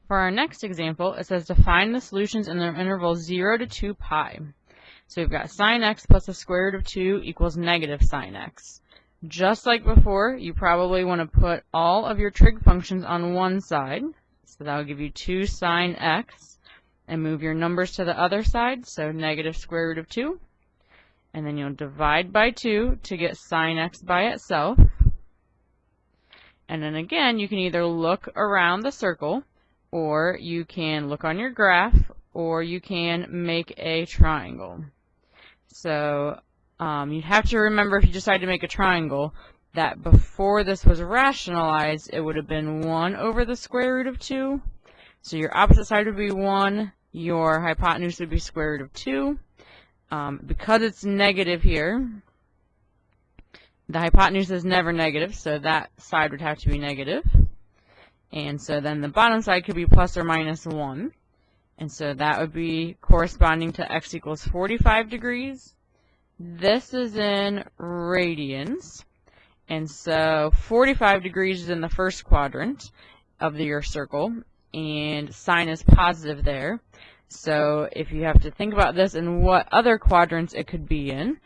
For our next example, it says to find the solutions in the interval 0 to 2 pi. So we've got sine x plus the square root of 2 equals negative sine x. Just like before, you probably want to put all of your trig functions on one side. So that will give you 2 sine x, and move your numbers to the other side, so negative square root of 2. And then you'll divide by 2 to get sine x by itself. And then again, you can either look around the circle, or you can look on your graph, or you can make a triangle. So you'd have to remember, if you decide to make a triangle, that before this was rationalized, it would have been 1 over the square root of 2. So your opposite side would be 1, your hypotenuse would be square root of 2. Because it's negative here, the hypotenuse is never negative, so that side would have to be negative. And so then the bottom side could be plus or minus 1. And so that would be corresponding to x equals 45 degrees. This is in radians. And so 45 degrees is in the first quadrant of your circle, and sine is positive there. So if you have to think about this and what other quadrants it could be in,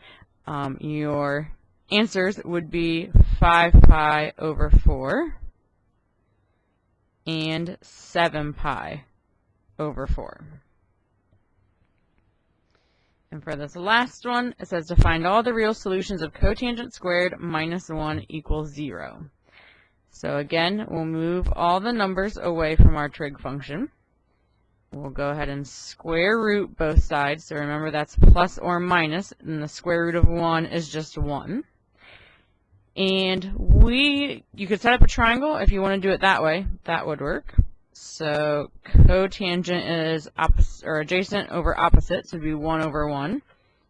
your answers would be 5 pi over 4 and 7 pi over 4. And for this last one, it says to find all the real solutions of cotangent squared minus 1 equals 0. So again, we'll move all the numbers away from our trig function. We'll go ahead and square root both sides. So remember, that's plus or minus, and the square root of 1 is just 1. And you could set up a triangle if you want to do it that way. That would work. So cotangent is opposite or adjacent over opposite, so it would be 1 over 1.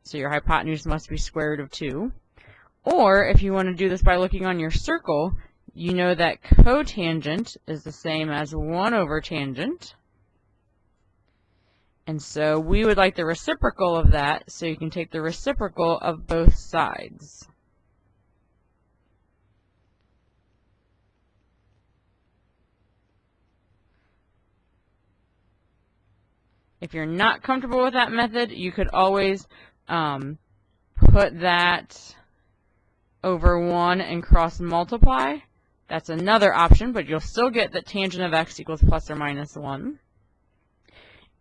So your hypotenuse must be square root of 2. Or if you want to do this by looking on your circle, you know that cotangent is the same as 1 over tangent. And so we would like the reciprocal of that, so you can take the reciprocal of both sides. If you're not comfortable with that method, you could always put that over 1 and cross multiply. That's another option, but you'll still get that tangent of x equals plus or minus 1.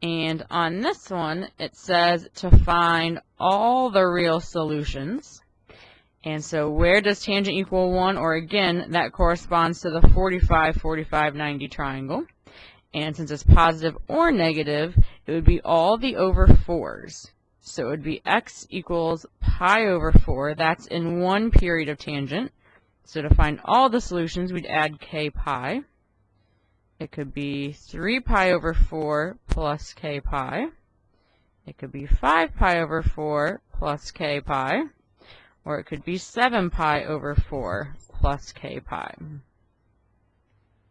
And on this one, it says to find all the real solutions. And so where does tangent equal 1? Or again, that corresponds to the 45, 45, 90 triangle. And since it's positive or negative, it would be all the over 4s. So it would be x equals pi over 4. That's in one period of tangent. So to find all the solutions, we'd add k pi. It could be 3 pi over 4 plus k pi. It could be 5 pi over 4 plus k pi. Or it could be 7 pi over 4 plus k pi.